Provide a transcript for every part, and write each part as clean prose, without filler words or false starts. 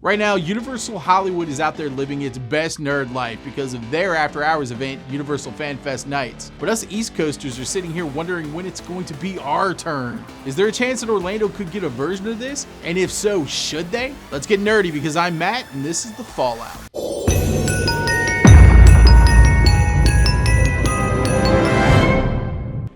Right now, Universal Hollywood is out there living its best nerd life because of their after-hours event, Universal Fan Fest Nights. But us East Coasters are sitting here wondering when it's going to be our turn. Is there a chance that Orlando could get a version of this? And if so, should they? Let's get nerdy because I'm Matt and this is The Fallout.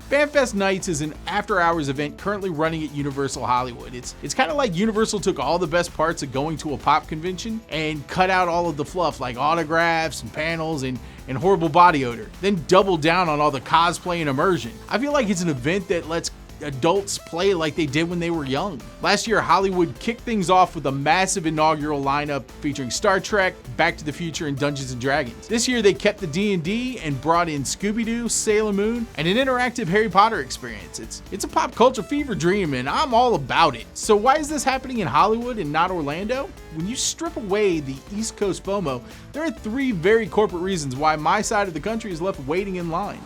FanFest Nights is an after-hours event currently running at Universal Hollywood. It's kind of like Universal took all the best parts of going to a pop convention and cut out all of the fluff like autographs and panels and horrible body odor, then doubled down on all the cosplay and immersion. I feel like it's an event that lets adults play like they did when they were young. Last year, Hollywood kicked things off with a massive inaugural lineup featuring Star Trek, Back to the Future, and Dungeons & Dragons. This year, they kept the D&D and brought in Scooby-Doo, Sailor Moon, and an interactive Harry Potter experience. It's a pop culture fever dream, and I'm all about it. So why is this happening in Hollywood and not Orlando? When you strip away the East Coast FOMO, there are 3 very corporate reasons why my side of the country is left waiting in line.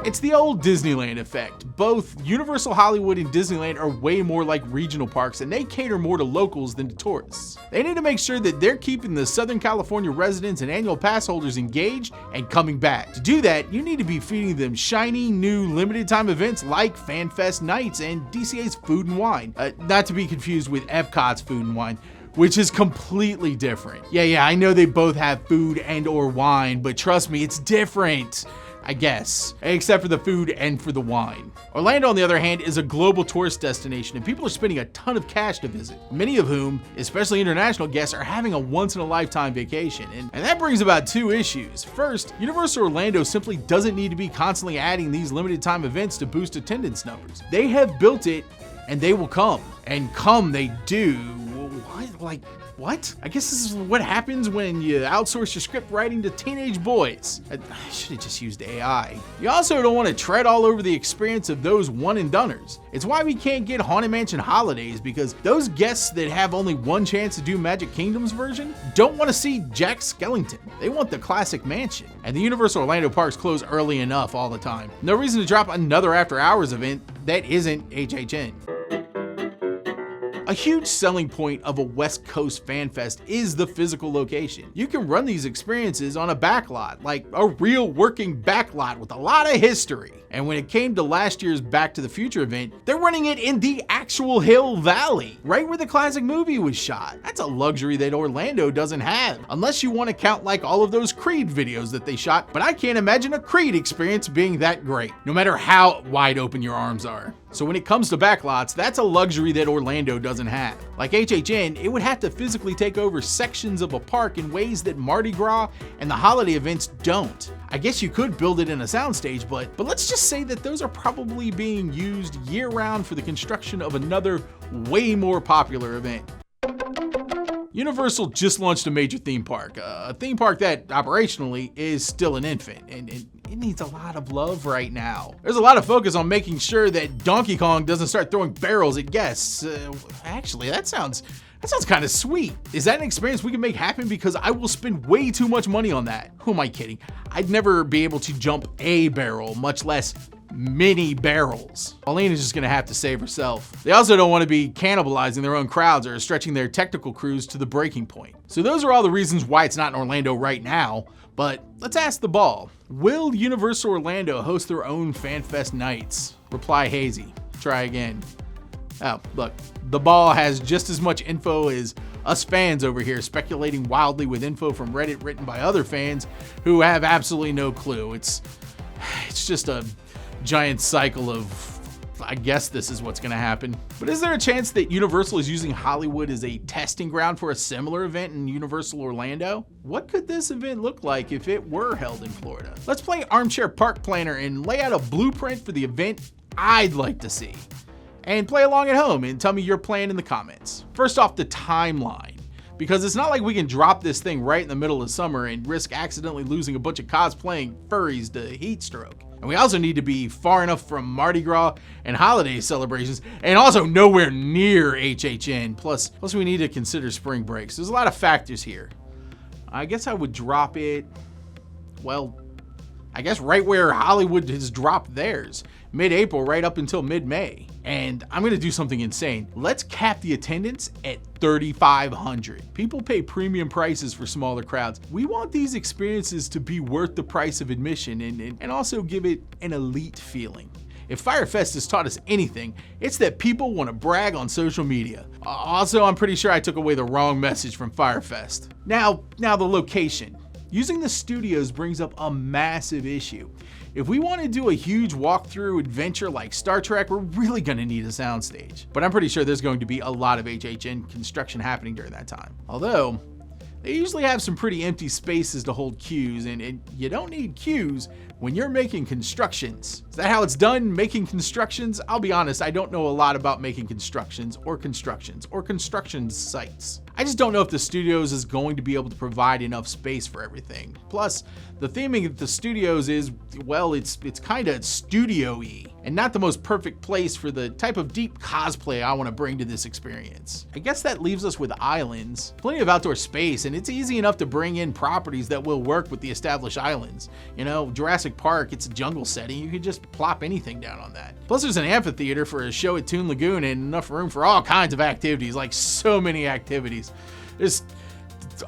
It's the old Disneyland effect. Both Universal Hollywood and Disneyland are way more like regional parks and they cater more to locals than to tourists. They need to make sure that they're keeping the Southern California residents and annual pass holders engaged and coming back. To do that, you need to be feeding them shiny, new, limited time events like FanFest Nights and DCA's Food and Wine. Not to be confused with Epcot's Food and Wine, which is completely different. Yeah, I know they both have food and or wine, but trust me, it's different. I guess, except for the food and for the wine. Orlando, on the other hand, is a global tourist destination and people are spending a ton of cash to visit, many of whom, especially international guests, are having a once-in-a-lifetime vacation. And that brings about 2 issues. First, Universal Orlando simply doesn't need to be constantly adding these limited time events to boost attendance numbers. They have built it and they will come. And come they do. What? I guess this is what happens when you outsource your script writing to teenage boys. I should have just used AI. You also don't want to tread all over the experience of those one and doners. It's why we can't get Haunted Mansion holidays, because those guests that have only one chance to do Magic Kingdom's version don't want to see Jack Skellington. They want the classic mansion. And the Universal Orlando parks close early enough all the time. No reason to drop another after hours event that isn't HHN. A huge selling point of a West Coast fan fest is the physical location. You can run these experiences on a backlot, like a real working backlot with a lot of history. And when it came to last year's Back to the Future event, they're running it in the actual Hill Valley, right where the classic movie was shot. That's a luxury that Orlando doesn't have, unless you want to count like all of those Creed videos that they shot, but I can't imagine a Creed experience being that great, no matter how wide open your arms are. So when it comes to backlots, that's a luxury that Orlando doesn't have. Like HHN, it would have to physically take over sections of a park in ways that Mardi Gras and the holiday events don't. I guess you could build it in a soundstage, but let's just say that those are probably being used year-round for the construction of another, way more popular event. Universal just launched a major theme park, a theme park that operationally is still an infant, and it needs a lot of love right now. There's a lot of focus on making sure that Donkey Kong doesn't start throwing barrels at guests. Actually, that sounds kind of sweet. Is that an experience we can make happen? Because I will spend way too much money on that. Who am I kidding? I'd never be able to jump a barrel, much less many barrels. Pauline just gonna have to save herself. They also don't want to be cannibalizing their own crowds or stretching their technical crews to the breaking point. So those are all the reasons why it's not in Orlando right now, but let's ask the ball. Will Universal Orlando host their own FanFest Nights? Reply hazy. Try again. Oh, look, the ball has just as much info as us fans over here speculating wildly with info from Reddit written by other fans who have absolutely no clue. It's just a giant cycle of, I guess this is what's gonna happen. But is there a chance that Universal is using Hollywood as a testing ground for a similar event in Universal Orlando? What could this event look like if it were held in Florida? Let's play armchair park planner and lay out a blueprint for the event I'd like to see. And play along at home and tell me your plan in the comments. First off, the timeline. Because it's not like we can drop this thing right in the middle of summer and risk accidentally losing a bunch of cosplaying furries to heat stroke. And we also need to be far enough from Mardi Gras and holiday celebrations, and also nowhere near HHN. Plus we need to consider spring breaks. There's a lot of factors here. I guess I would drop it, well, I guess right where Hollywood has dropped theirs, mid-April right up until mid-May. And I'm gonna do something insane. Let's cap the attendance at 3,500. People pay premium prices for smaller crowds. We want these experiences to be worth the price of admission and also give it an elite feeling. If Firefest has taught us anything, it's that people want to brag on social media. Also, I'm pretty sure I took away the wrong message from Firefest. Now the location. Using the studios brings up a massive issue. If we want to do a huge walkthrough adventure like Star Trek, we're really going to need a soundstage. But I'm pretty sure there's going to be a lot of HHN construction happening during that time. Although, they usually have some pretty empty spaces to hold queues, and you don't need queues when you're making constructions. Is that how it's done, making constructions? I'll be honest, I don't know a lot about making construction sites. I just don't know if the studios is going to be able to provide enough space for everything. Plus, the theming at the studios is, well, it's kind of studio-y, and not the most perfect place for the type of deep cosplay I want to bring to this experience. I guess that leaves us with islands. Plenty of outdoor space, and it's easy enough to bring in properties that will work with the established islands. You know, Jurassic Park, it's a jungle setting, you could just plop anything down on that. Plus there's an amphitheater for a show at Toon Lagoon and enough room for all kinds of activities, like so many activities. There's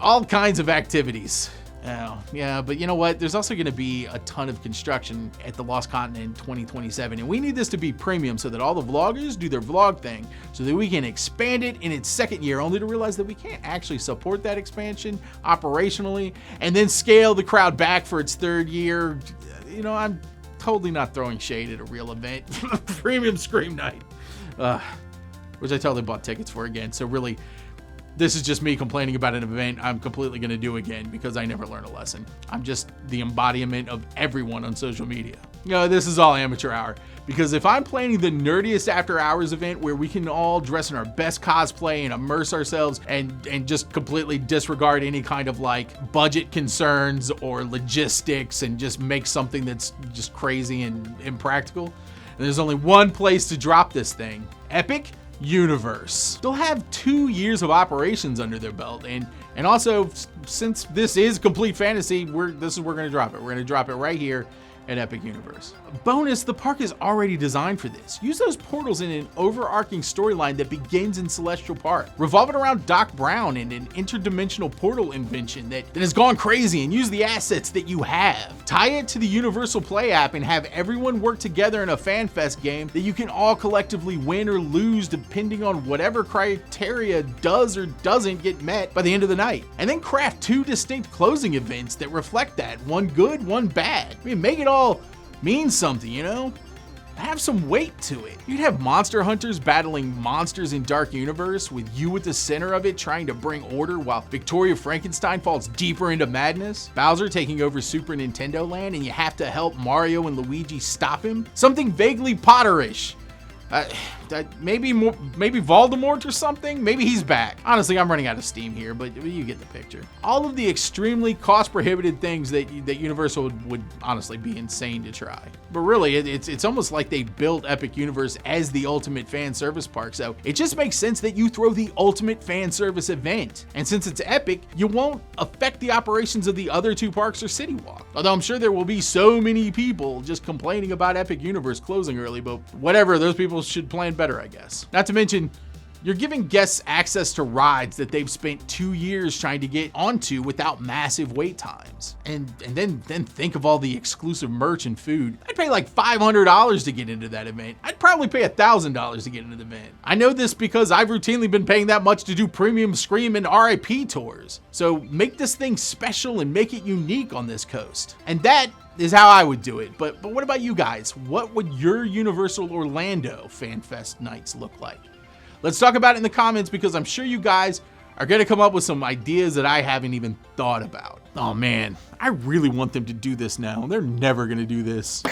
all kinds of activities. Oh, yeah, but you know what? There's also going to be a ton of construction at the Lost Continent in 2027, and we need this to be premium so that all the vloggers do their vlog thing so that we can expand it in its second year, only to realize that we can't actually support that expansion operationally and then scale the crowd back for its third year. You know, I'm totally not throwing shade at a real event. Premium Scream Night, which I totally bought tickets for again, so really, this is just me complaining about an event I'm completely going to do again because I never learned a lesson. I'm just the embodiment of everyone on social media. You know, this is all amateur hour, because if I'm planning the nerdiest after hours event where we can all dress in our best cosplay and immerse ourselves and just completely disregard any kind of like budget concerns or logistics and just make something that's just crazy and impractical, and there's only one place to drop this thing: Epic Universe. They'll have 2 years of operations under their belt, and also, since this is complete fantasy, this is where we're gonna drop it. We're gonna drop it right here at Epic Universe. Bonus, the park is already designed for this. Use those portals in an overarching storyline that begins in Celestial Park. Revolve it around Doc Brown and an interdimensional portal invention that has gone crazy, and use the assets that you have. Tie it to the Universal Play app and have everyone work together in a FanFest game that you can all collectively win or lose depending on whatever criteria does or doesn't get met by the end of the night. And then craft 2 distinct closing events that reflect that. One good, one bad. I mean, make it all mean something, you know? Have some weight to it. You'd have monster hunters battling monsters in Dark Universe, with you at the center of it trying to bring order while Victoria Frankenstein falls deeper into madness. Bowser taking over Super Nintendo Land and you have to help Mario and Luigi stop him. Something vaguely Potterish. Maybe Voldemort or something? Maybe he's back. Honestly, I'm running out of steam here, but you get the picture. All of the extremely cost-prohibitive things that Universal would honestly be insane to try. But really, it's almost like they built Epic Universe as the ultimate fan service park, so it just makes sense that you throw the ultimate fan service event. And since it's Epic, you won't affect the operations of the other 2 parks or City Walk. Although I'm sure there will be so many people just complaining about Epic Universe closing early, but whatever, those people should plan better, I guess. Not to mention, you're giving guests access to rides that they've spent 2 years trying to get onto without massive wait times. And then think of all the exclusive merch and food. I'd pay like $500 to get into that event. I'd probably pay $1,000 to get into the event. I know this because I've routinely been paying that much to do Premium Scream and RIP tours. So make this thing special and make it unique on this coast. And that is how I would do it. But what about you guys? What would your Universal Orlando FanFest nights look like? Let's talk about it in the comments, because I'm sure you guys are gonna come up with some ideas that I haven't even thought about. Oh man, I really want them to do this now. They're never gonna do this.